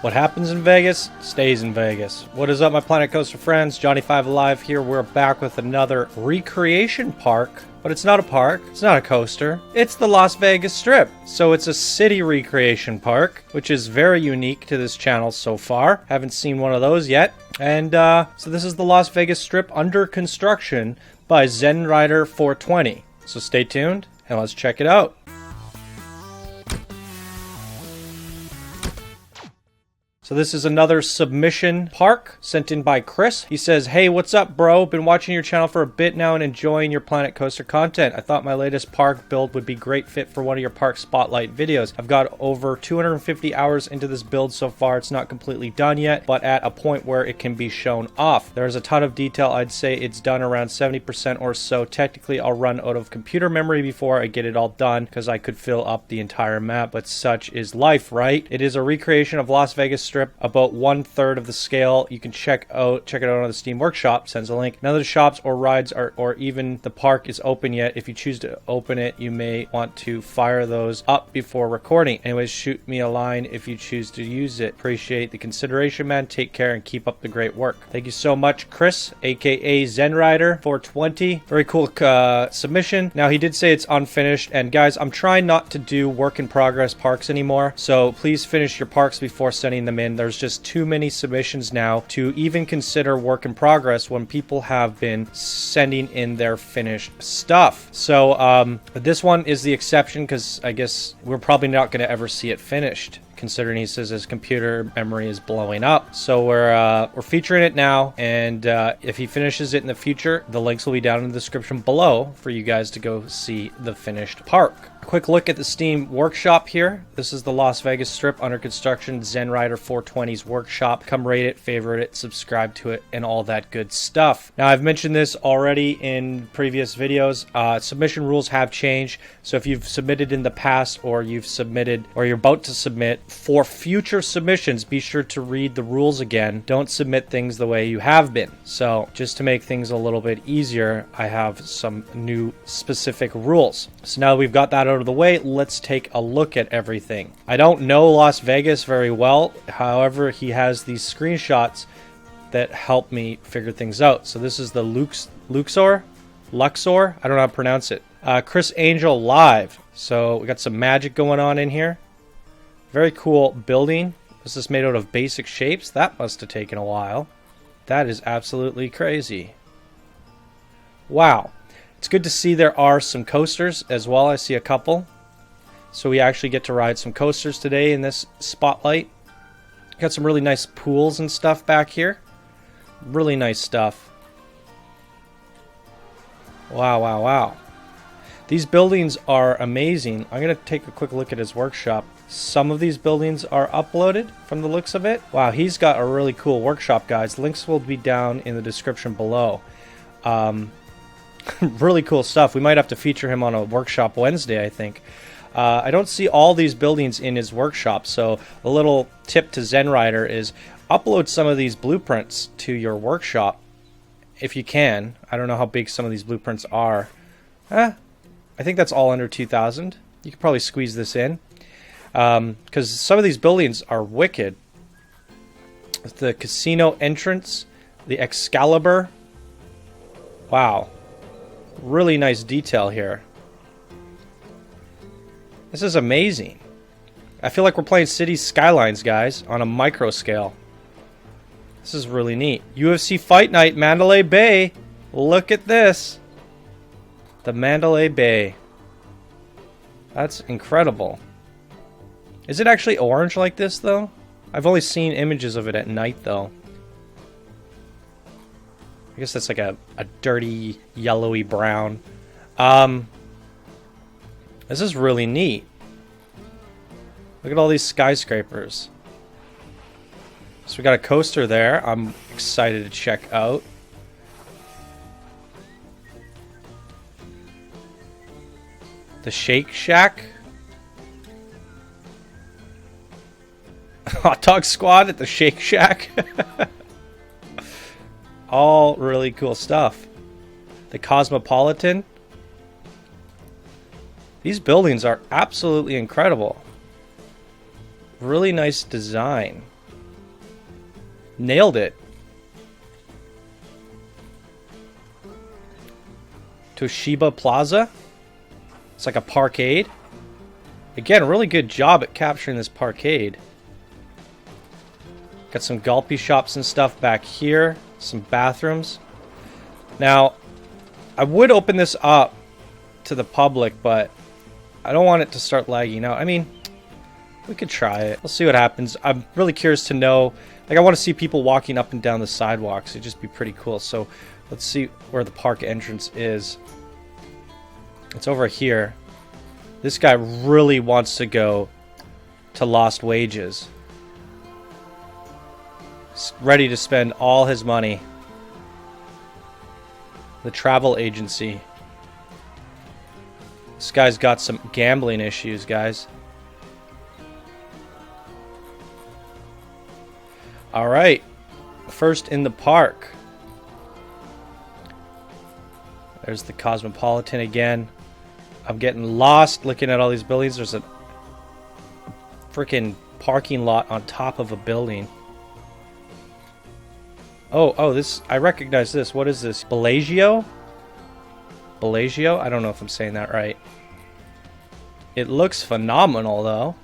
What happens in Vegas stays in Vegas. What is up, my Planet Coaster friends? Johnny5 Alive here. We're back with another recreation park. But it's not a park. It's not a coaster. It's the Las Vegas Strip. So it's a city recreation park, which is very unique to this channel so far. Haven't seen one of those yet. And so this is the Las Vegas Strip under construction by Zen Rider 420. So stay tuned and let's check it out. So this is another submission park sent in by Chris. He says, "Hey, what's up, bro? Been watching your channel for a bit now and enjoying your Planet Coaster content. I thought my latest park build would be great fit for one of your park spotlight videos. I've got over 250 hours into this build so far. It's not completely done yet, but at a point where it can be shown off. There's a ton of detail. I'd say it's done around 70% or so. Technically, I'll run out of computer memory before I get it all done because I could fill up the entire map, but such is life, right? It is a recreation of Las Vegas Strip, about 1/3 of the scale. You can check it out on the Steam Workshop. Sends a link. None of the shops or rides or even the park is open yet. If you choose to open it, you may want to fire those up before recording. Anyways, shoot me a line if you choose to use it. Appreciate the consideration, man. Take care and keep up the great work." Thank you so much, Chris, aka Zen Rider 420. Very cool submission. Now, he did say it's unfinished, and guys, I'm trying not to do work in progress parks anymore, so please finish your parks before sending them in. There's just too many submissions now to even consider work in progress when people have been sending in their finished stuff. So this one is the exception because I guess we're probably not going to ever see it finished, considering he says his computer memory is blowing up. So we're featuring it now, and if he finishes it in the future, the links will be down in the description below for you guys to go see the finished park. A quick look at the Steam Workshop here. This is the Las Vegas Strip under construction, Zen Rider 420's workshop. Come rate it, favorite it, subscribe to it, and all that good stuff. Now, I've mentioned this already in previous videos. Submission rules have changed, so if you've submitted in the past or you've submitted or you're about to submit, for future submissions, be sure to read the rules again. Don't submit things the way you have been. So just to make things a little bit easier, I have some new specific rules. So now that we've got that out of the way, let's take a look at everything. I don't know Las Vegas very well. However, he has these screenshots that help me figure things out. So this is the Luxor? I don't know how to pronounce it. Chris Angel Live. So we got some magic going on in here. Very cool building. This is made out of basic shapes. That must have taken a while. That is absolutely crazy. Wow. It's good to see there are some coasters as well. I see a couple. So we actually get to ride some coasters today in this spotlight. Got some really nice pools and stuff back here. Really nice stuff. Wow, wow, wow. These buildings are amazing. I'm going to take a quick look at his workshop. Some of these buildings are uploaded from the looks of it. Wow, he's got a really cool workshop, guys. Links will be down in the description below. Really cool stuff. We might have to feature him on a workshop Wednesday, I think. I don't see all these buildings in his workshop, so a little tip to Zen Rider is upload some of these blueprints to your workshop if you can. I don't know how big some of these blueprints are. I think that's all under 2,000. You could probably squeeze this in. Because some of these buildings are wicked. The casino entrance, the Excalibur. Wow. Really nice detail here. This is amazing. I feel like we're playing City Skylines, guys, on a micro scale. This is really neat. UFC Fight Night, Mandalay Bay. Look at this. The Mandalay Bay. That's incredible. Is it actually orange like this, though? I've only seen images of it at night, though. I guess that's like a dirty, yellowy brown. This is really neat. Look at all these skyscrapers. So we got a coaster there I'm excited to check out. The Shake Shack. Hot Dog Squad at the Shake Shack. All really cool stuff. The Cosmopolitan. These buildings are absolutely incredible. Really nice design. Nailed it. Toshiba Plaza. It's like a parkade. Again, really good job at capturing this parkade. Got some gulpy shops and stuff back here. Some bathrooms. Now, I would open this up to the public, but I don't want it to start lagging out. I mean, we could try it. We'll see what happens. I'm really curious to know. Like, I want to see people walking up and down the sidewalks. It'd just be pretty cool. So, let's see where the park entrance is. It's over here. This guy really wants to go to Lost Wages. He's ready to spend all his money. The travel agency. This guy's got some gambling issues, guys. Alright. First in the park. There's the Cosmopolitan again. I'm getting lost looking at all these buildings. There's a freaking parking lot on top of a building. Oh, this, I recognize this. What is this? Bellagio? Bellagio? I don't know if I'm saying that right. It looks phenomenal, though.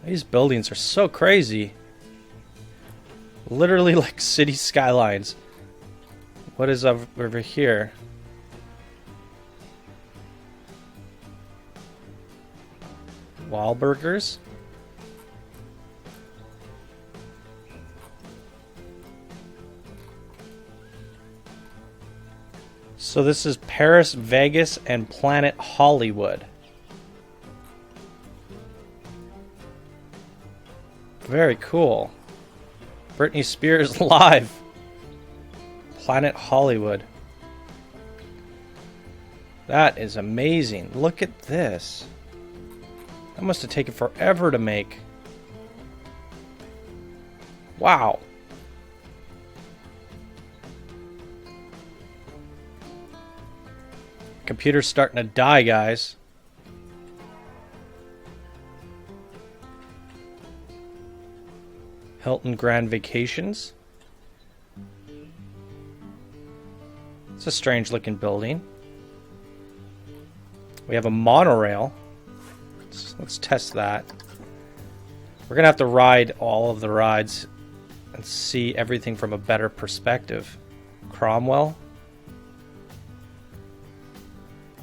These buildings are so crazy. Literally like city skylines. What is over here? Wahlburgers? So this is Paris, Vegas, and Planet Hollywood. Very cool. Britney Spears live. Planet Hollywood. That is amazing. Look at this. That must have taken forever to make. Wow. Computer's starting to die, guys. Hilton Grand Vacations. It's a strange looking building. We have a monorail. Let's test that. We're gonna have to ride all of the rides and see everything from a better perspective. Cromwell.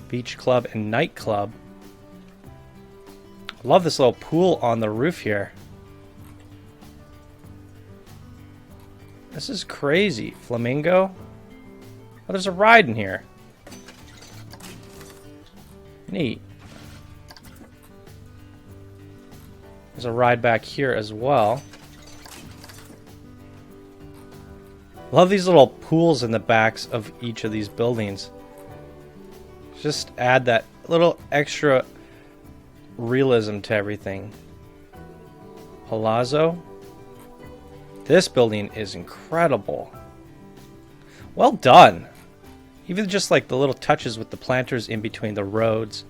Beach Club and Nightclub. I love this little pool on the roof here. This is crazy. Flamingo. Oh, there's a ride in here. Neat. There's a ride back here as well. Love these little pools in the backs of each of these buildings. Just add that little extra realism to everything. Palazzo. This building is incredible. Well done. Even just like the little touches with the planters in between the roads.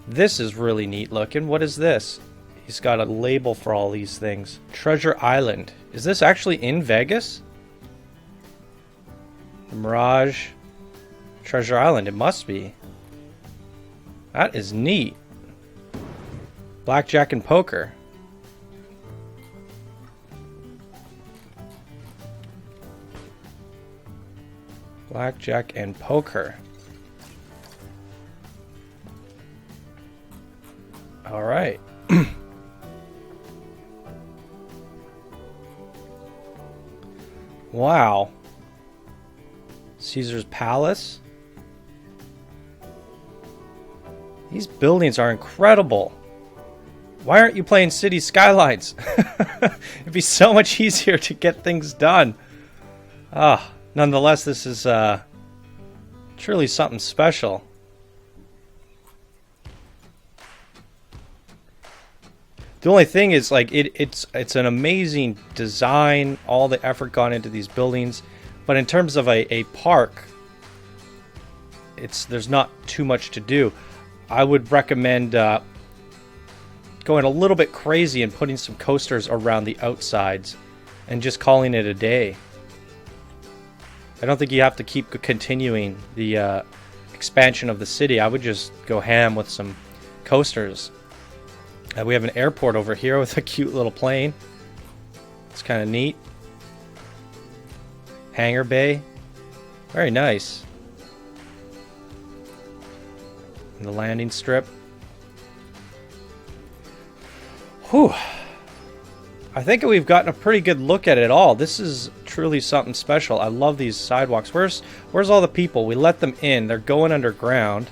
This is really neat looking. What is this? He's got a label for all these things. Treasure Island. Is this actually in Vegas? The Mirage. Treasure Island. It must be. That is neat. Blackjack and poker. Blackjack and poker. All right. Wow. Caesar's Palace. These buildings are incredible. Why aren't you playing City Skylines? It'd be so much easier to get things done. Nonetheless, this is truly something special. The only thing is, like, it's an amazing design, all the effort gone into these buildings, but in terms of a park, there's not too much to do. I would recommend going a little bit crazy and putting some coasters around the outsides and just calling it a day. I don't think you have to keep continuing the expansion of the city. I would just go ham with some coasters. We have an airport over here with a cute little plane. It's kind of neat. Hangar bay. Very nice. And the landing strip. Whew. I think we've gotten a pretty good look at it all. This is truly something special. I love these sidewalks. Where's all the people? We let them in. They're going underground.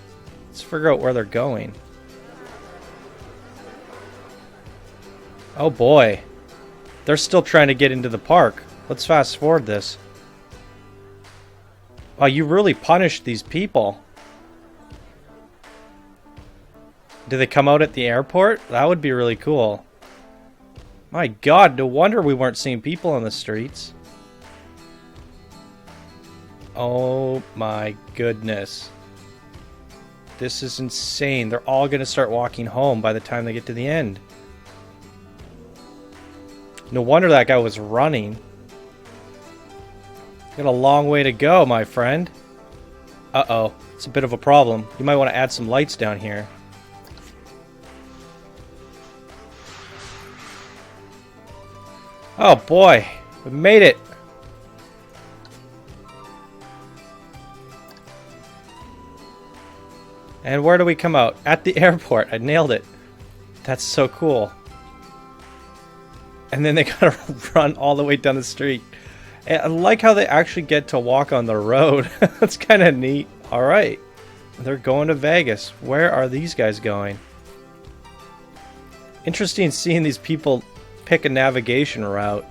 Let's figure out where they're going. Oh boy. They're still trying to get into the park. Let's fast forward this. Wow, you really punished these people. Do they come out at the airport? That would be really cool. My god, no wonder we weren't seeing people on the streets. Oh my goodness. This is insane. They're all going to start walking home by the time they get to the end. No wonder that guy was running. Got a long way to go, my friend. Uh-oh. It's a bit of a problem. You might want to add some lights down here. Oh boy, we made it. And where do we come out? At the airport. I nailed it. That's so cool. And then they gotta run all the way down the street. And I like how they actually get to walk on the road. That's kind of neat. Alright. They're going to Vegas. Where are these guys going? Interesting seeing these people pick a navigation route.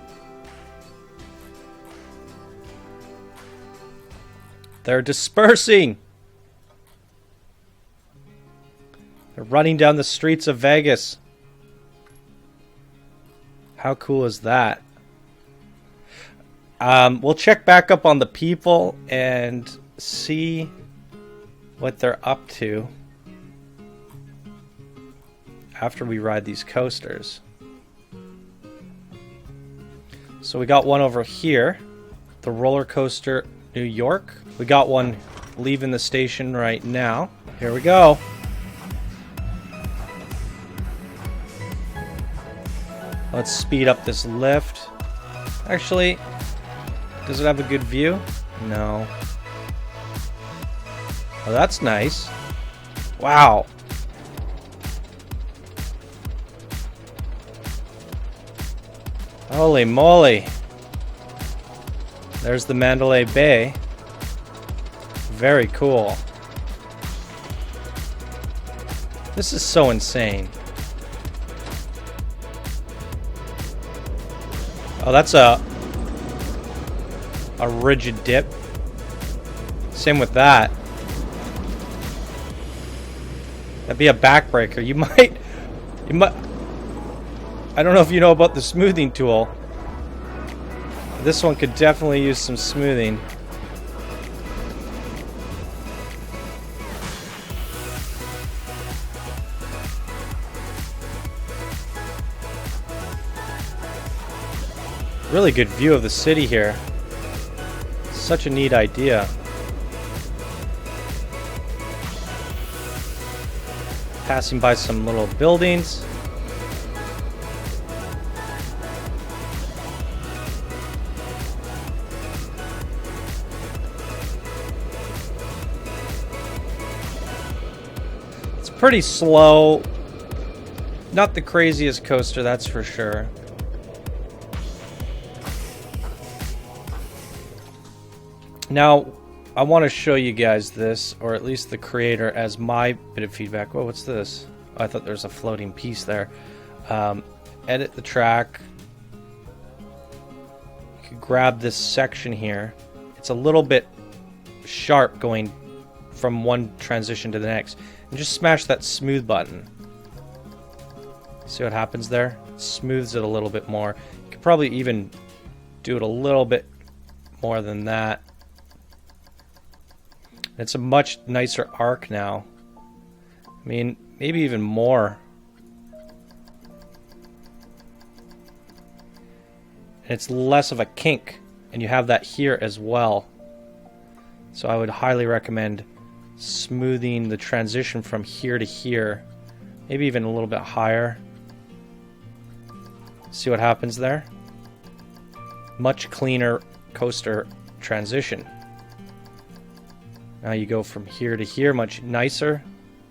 They're dispersing. They're running down the streets of Vegas. How cool is that? We'll check back up on the people and see what they're up to after we ride these coasters. So we got one over here, the roller coaster New York. We got one leaving the station right now. Here we go. Let's speed up this lift. Actually, does it have a good view? No. Oh, that's nice. Wow. Holy moly. There's the Mandalay Bay. Very cool. This is so insane. Oh, that's a rigid dip. Same with that. That'd be a backbreaker. You might I don't know if you know about the smoothing tool. This one could definitely use some smoothing. Really good view of the city here. Such a neat idea. Passing by some little buildings. It's pretty slow. Not the craziest coaster, that's for sure. Now, I want to show you guys this, or at least the creator, as my bit of feedback. Whoa, what's this? Oh, I thought there was a floating piece there. Edit the track. You can grab this section here. It's a little bit sharp going from one transition to the next. And just smash that smooth button. See what happens there? It smooths it a little bit more. You could probably even do it a little bit more than that. It's a much nicer arc now. I mean, maybe even more. And it's less of a kink. And you have that here as well. So I would highly recommend smoothing the transition from here to here. Maybe even a little bit higher. See what happens there? Much cleaner coaster transition. Now you go from here to here, much nicer,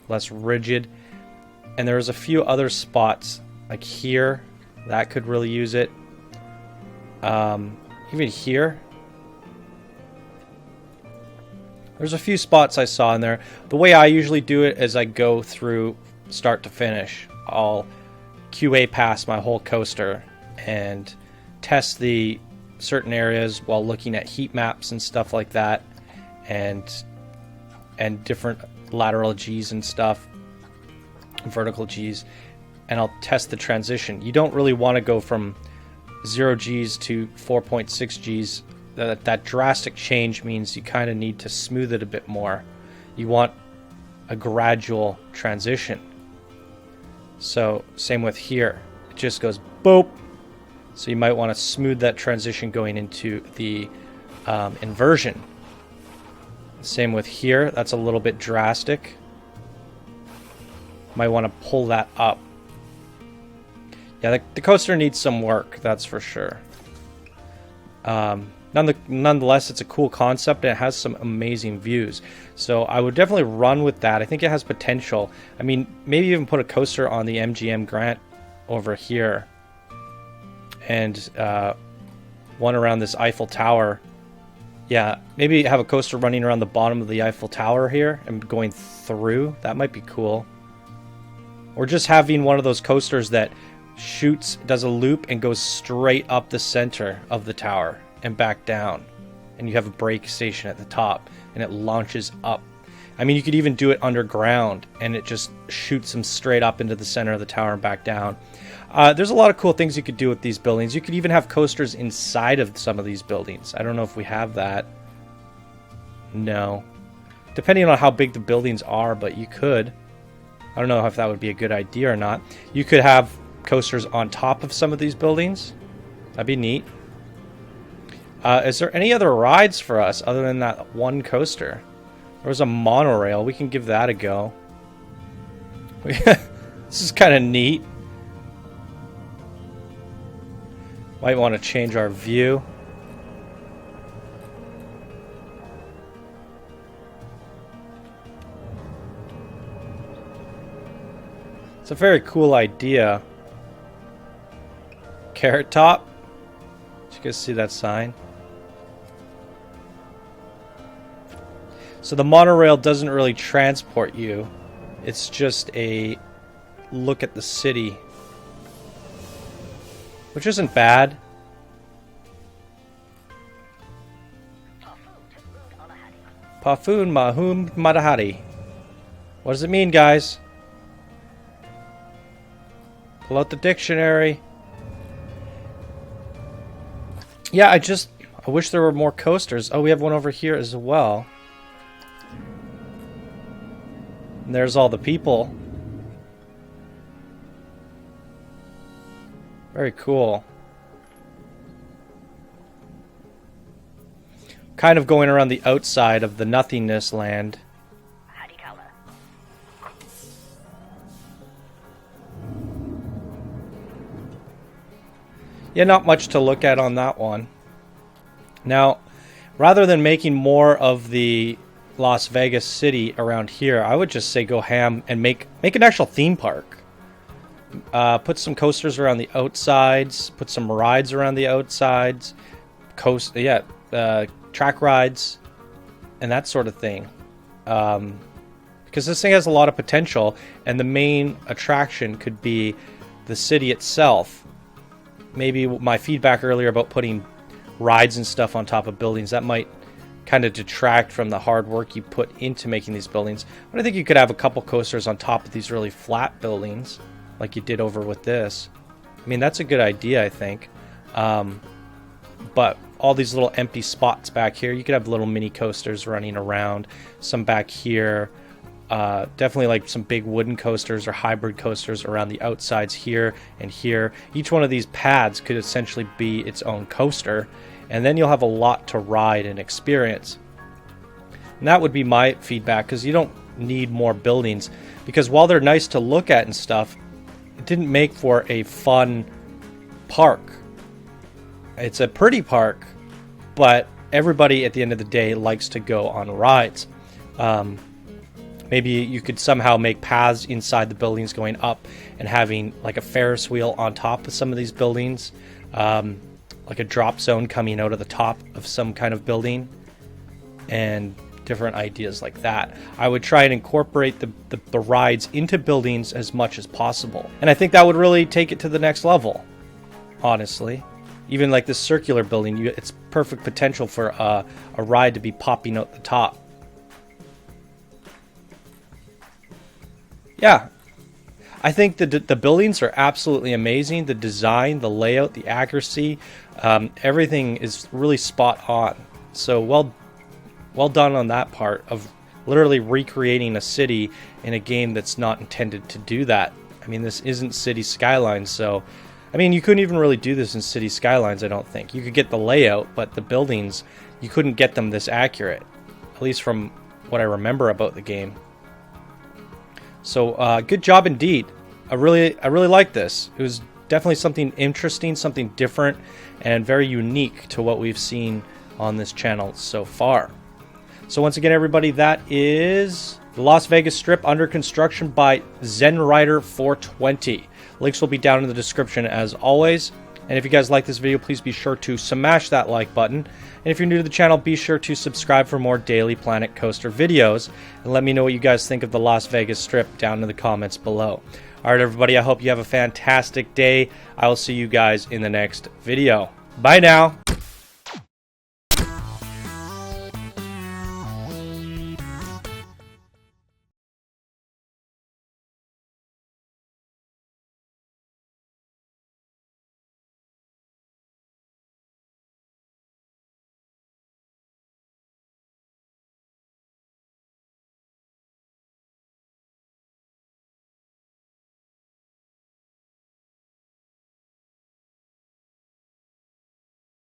less rigid. And there's a few other spots, like here, that could really use it. Even here. There's a few spots I saw in there. The way I usually do it is I go through start to finish. I'll QA pass my whole coaster and test the certain areas while looking at heat maps and stuff like that, and different lateral G's and stuff, vertical G's, and I'll test the transition. You don't really want to go from 0 G's to 4.6 G's. That drastic change means you kind of need to smooth it a bit more. You want a gradual transition. So same with here. It just goes boop. So you might want to smooth that transition going into the inversion. Same with here. That's a little bit drastic. Might want to pull that up. Yeah, the coaster needs some work, that's for sure. Nonetheless, it's a cool concept and it has some amazing views. So I would definitely run with that. I think it has potential. I mean, maybe even put a coaster on the MGM Grant over here. And one around this Eiffel Tower. Yeah, maybe have a coaster running around the bottom of the Eiffel Tower here and going through. That might be cool. Or just having one of those coasters that shoots, does a loop, and goes straight up the center of the tower and back down. And you have a brake station at the top, and it launches up. I mean, you could even do it underground, and it just shoots them straight up into the center of the tower and back down. There's a lot of cool things you could do with these buildings. You could even have coasters inside of some of these buildings. I don't know if we have that. No. Depending on how big the buildings are, but you could. I don't know if that would be a good idea or not. You could have coasters on top of some of these buildings. That'd be neat. Is there any other rides for us other than that one coaster? There was a monorail. We can give that a go. This is kind of neat. Might want to change our view. It's a very cool idea. Carrot Top. Did you guys see that sign? So the monorail doesn't really transport you. It's just a look at the city, which isn't bad. Pafun Mahum Madahari. What does it mean, guys? Pull out the dictionary. Yeah, I wish there were more coasters. Oh, we have one over here as well. And there's all the people. Very cool. Kind of going around the outside of the nothingness land. Yeah, not much to look at on that one. Now, rather than making more of the Las Vegas city around here, I would just say go ham and make an actual theme park. Put some coasters around the outsides, put some rides around the outsides, track rides, and that sort of thing. Because this thing has a lot of potential, and the main attraction could be the city itself. Maybe my feedback earlier about putting rides and stuff on top of buildings, that might kind of detract from the hard work you put into making these buildings. But I think you could have a couple coasters on top of these really flat buildings, like you did over with this. I mean, that's a good idea, I think. But all these little empty spots back here, you could have little mini coasters running around. Some back here. definitely like some big wooden coasters or hybrid coasters around the outsides here and here. Each one of these pads could essentially be its own coaster, and then you'll have a lot to ride and experience. And that would be my feedback, because you don't need more buildings, because while they're nice to look at and stuff, it didn't make for a fun park. It's a pretty park, but everybody at the end of the day likes to go on rides. Maybe you could somehow make paths inside the buildings going up and having like a Ferris wheel on top of some of these buildings, like a drop zone coming out of the top of some kind of building, and different ideas like that. I would try and incorporate the rides into buildings as much as possible. And I think that would really take it to the next level, honestly. Even like this circular building, it's perfect potential for a ride to be popping out the top. Yeah, I think the buildings are absolutely amazing. The design, the layout, the accuracy, everything is really spot on. So well done on that part of literally recreating a city in a game that's not intended to do that. I mean, this isn't City Skylines, so I mean, you couldn't even really do this in City Skylines, I don't think. You could get the layout, but the buildings, you couldn't get them this accurate, at least from what I remember about the game. So good job indeed. I really like this. It was definitely something interesting, something different, and very unique to what we've seen on this channel so far. So once again, everybody, that is the Las Vegas Strip under construction by Zen Rider 420. Links will be down in the description as always. And if you guys like this video, please be sure to smash that like button. And if you're new to the channel, be sure to subscribe for more daily Planet Coaster videos. And let me know what you guys think of the Las Vegas Strip down in the comments below. Alright everybody, I hope you have a fantastic day. I will see you guys in the next video. Bye now!